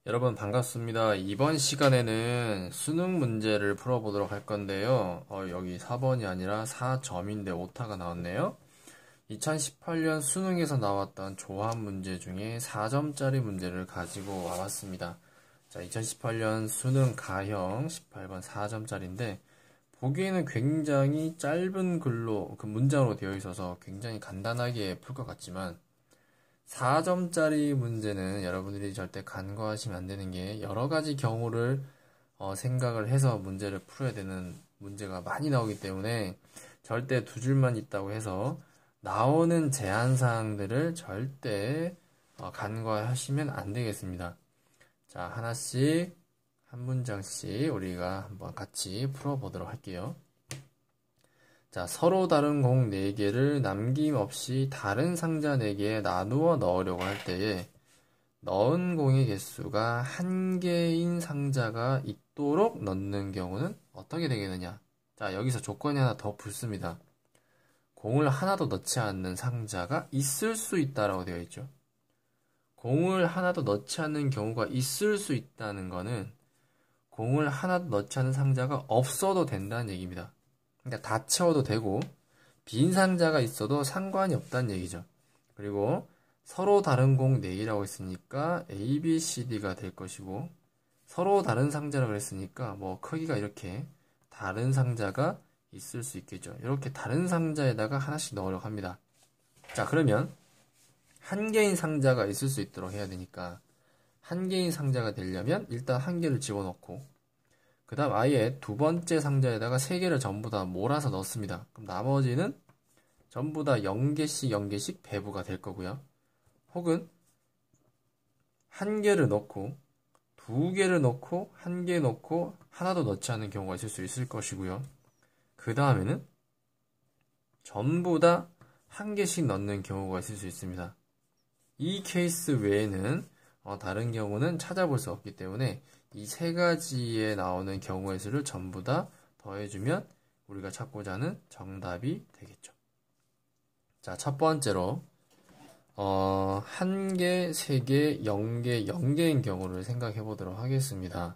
여러분 반갑습니다. 이번 시간에는 수능 문제를 풀어보도록 할 건데요. 여기 4번이 아니라 4점인데 오타가 나왔네요. 2018년 수능에서 나왔던 조합 문제 중에 4점짜리 문제를 가지고 와봤습니다. 자, 2018년 수능 가형 18번 4점짜리인데 보기에는 굉장히 짧은 글로 그 문장으로 되어 있어서 굉장히 간단하게 풀 것 같지만 4점짜리 문제는 여러분들이 절대 간과하시면 안 되는 게 여러 가지 경우를 생각을 해서 문제를 풀어야 되는 문제가 많이 나오기 때문에 절대 두 줄만 있다고 해서 나오는 제한 사항들을 절대 간과하시면 안 되겠습니다. 자, 하나씩 한 문장씩 우리가 한번 같이 풀어보도록 할게요. 자, 서로 다른 공 4개를 남김없이 다른 상자 4개에 나누어 넣으려고 할 때에 넣은 공의 개수가 1개인 상자가 있도록 넣는 경우는 어떻게 되겠느냐? 자, 여기서 조건이 하나 더 붙습니다. 공을 하나도 넣지 않는 상자가 있을 수 있다라고 되어 있죠. 공을 하나도 넣지 않는 경우가 있을 수 있다는 거는 공을 하나도 넣지 않는 상자가 없어도 된다는 얘기입니다. 그러니까 다 채워도 되고 빈 상자가 있어도 상관이 없다는 얘기죠. 그리고 서로 다른 공 4개라고 했으니까 A, B, C, D가 될 것이고 서로 다른 상자라고 했으니까 뭐 크기가 이렇게 다른 상자가 있을 수 있겠죠. 이렇게 다른 상자에다가 하나씩 넣으려고 합니다. 자, 그러면 1개인 상자가 있을 수 있도록 해야 되니까 1개인 상자가 되려면 일단 1개를 집어넣고 그 다음 아예 두 번째 상자에다가 3개를 전부 다 몰아서 넣습니다. 그럼 나머지는 전부 다 0개씩 0개씩 배부가 될 거고요. 혹은 1개를 넣고 2개를 넣고 1개 넣고 하나도 넣지 않는 경우가 있을 수 있을 것이고요. 그 다음에는 전부 다 1개씩 넣는 경우가 있을 수 있습니다. 이 케이스 외에는 다른 경우는 찾아볼 수 없기 때문에 이 3가지에 나오는 경우의 수를 전부 다 더해주면 우리가 찾고자 하는 정답이 되겠죠. 자, 첫 번째로 1개, 3개, 0개, 0개인 경우를 생각해 보도록 하겠습니다.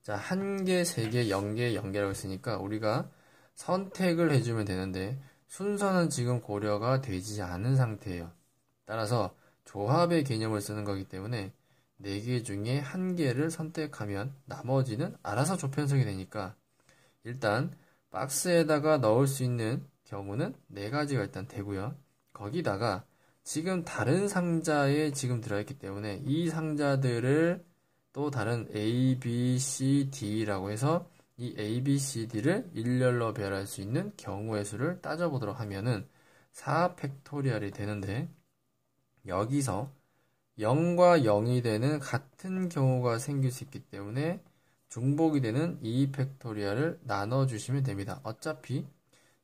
자, 1개, 3개, 0개, 0개라고 했으니까 우리가 선택을 해주면 되는데 순서는 지금 고려가 되지 않은 상태예요. 따라서 조합의 개념을 쓰는 거기 때문에 4개 중에 1개를 선택하면 나머지는 알아서 조편성이 되니까 일단 박스에다가 넣을 수 있는 경우는 4가지가 일단 되고요. 거기다가 지금 다른 상자에 지금 들어있기 때문에 이 상자들을 또 다른 A, B, C, D라고 해서 이 A, B, C, D를 일렬로 배열할 수 있는 경우의 수를 따져보도록 하면은 4팩토리얼이 되는데 여기서 0과 0이 되는 같은 경우가 생길 수 있기 때문에 중복이 되는 2팩토리얼을 나눠주시면 됩니다. 어차피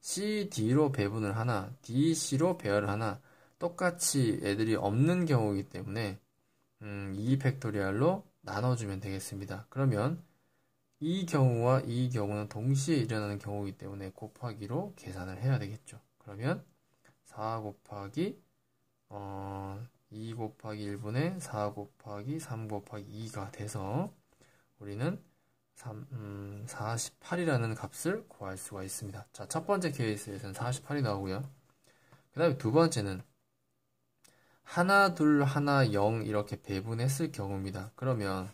C, D로 배분을 하나, D, C로 배열을 하나 똑같이 애들이 없는 경우이기 때문에 2팩토리얼로 나눠주면 되겠습니다. 그러면 이 경우와 이 경우는 동시에 일어나는 경우이기 때문에 곱하기로 계산을 해야 되겠죠. 그러면 4 곱하기 2 곱하기 1분의 4 곱하기 3 곱하기 2가 돼서 우리는 48이라는 값을 구할 수가 있습니다. 자, 첫 번째 케이스에서는 48이 나오고요. 그 다음에 두 번째는 하나, 둘, 하나, 0 이렇게 배분했을 경우입니다. 그러면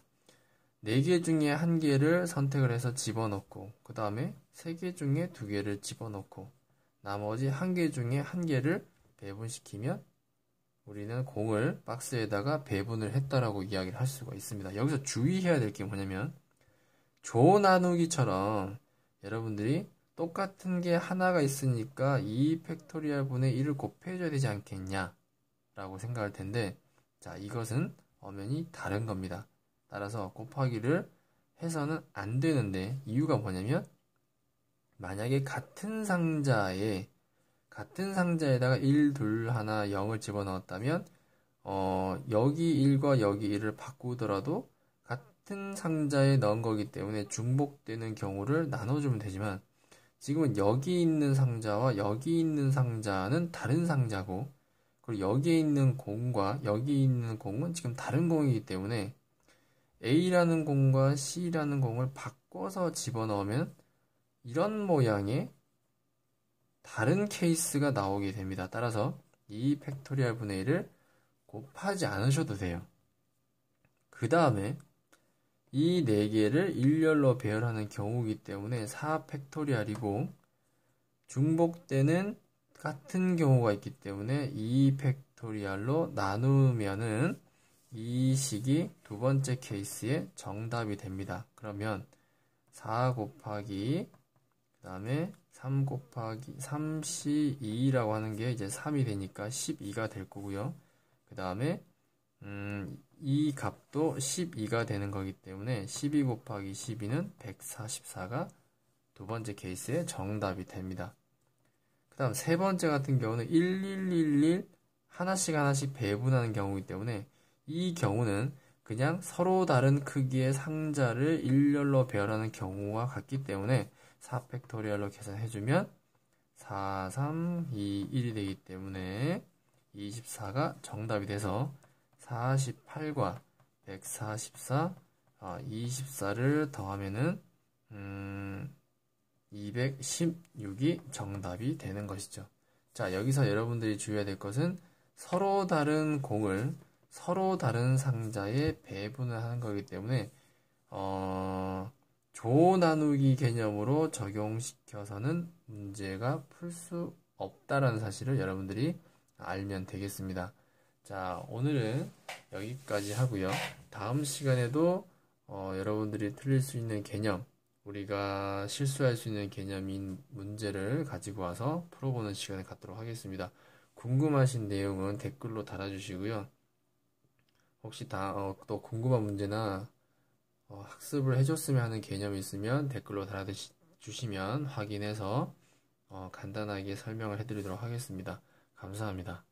4개 중에 1개를 선택을 해서 집어넣고 그 다음에 3개 중에 2개를 집어넣고 나머지 1개 중에 1개를 배분시키면 우리는 공을 박스에다가 배분을 했다라고 이야기를 할 수가 있습니다. 여기서 주의해야 될 게 뭐냐면 조 나누기처럼 여러분들이 똑같은 게 하나가 있으니까 2팩토리얼 분의 1을 곱해줘야 되지 않겠냐 라고 생각할 텐데 자, 이것은 엄연히 다른 겁니다. 따라서 곱하기를 해서는 안 되는데 이유가 뭐냐면 만약에 같은 상자에다가 1, 2, 하나, 0을 집어넣었다면 여기 1과 여기 1을 바꾸더라도 같은 상자에 넣은 거기 때문에 중복되는 경우를 나눠주면 되지만 지금은 여기 있는 상자와 여기 있는 상자는 다른 상자고 그리고 여기에 있는 공과 여기 있는 공은 지금 다른 공이기 때문에 A라는 공과 C라는 공을 바꿔서 집어넣으면 이런 모양의 다른 케이스가 나오게 됩니다. 따라서 2 팩토리얼 분의 1을 곱하지 않으셔도 돼요. 그 다음에 이 4개를 일렬로 배열하는 경우이기 때문에 4 팩토리얼이고 중복되는 같은 경우가 있기 때문에 2 팩토리얼로 나누면은 이 식이 두 번째 케이스의 정답이 됩니다. 그러면 4 곱하기 그 다음에 3 곱하기 3C2라고 하는 게 이제 3이 되니까 12가 될 거고요. 그 다음에 이 값도 12가 되는 거기 때문에 12 곱하기 12는 144가 두 번째 케이스의 정답이 됩니다. 그 다음 세 번째 같은 경우는 1111 하나씩 배분하는 경우이기 때문에 이 경우는 그냥 서로 다른 크기의 상자를 일렬로 배열하는 경우와 같기 때문에 4 팩토리얼로 계산해주면 4, 3, 2, 1이 되기 때문에 24가 정답이 돼서 48과 144, 24를 더하면은 216이 정답이 되는 것이죠. 자, 여기서 여러분들이 주의해야 될 것은 서로 다른 공을 서로 다른 상자에 배분을 하는 거기 때문에 조 나누기 개념으로 적용시켜서는 문제가 풀 수 없다라는 사실을 여러분들이 알면 되겠습니다. 자, 오늘은 여기까지 하고요. 다음 시간에도 여러분들이 틀릴 수 있는 개념, 우리가 실수할 수 있는 개념인 문제를 가지고 와서 풀어보는 시간을 갖도록 하겠습니다. 궁금하신 내용은 댓글로 달아주시고요. 혹시 또 궁금한 문제나 학습을 해줬으면 하는 개념이 있으면 댓글로 달아주시면 확인해서 간단하게 설명을 해드리도록 하겠습니다. 감사합니다.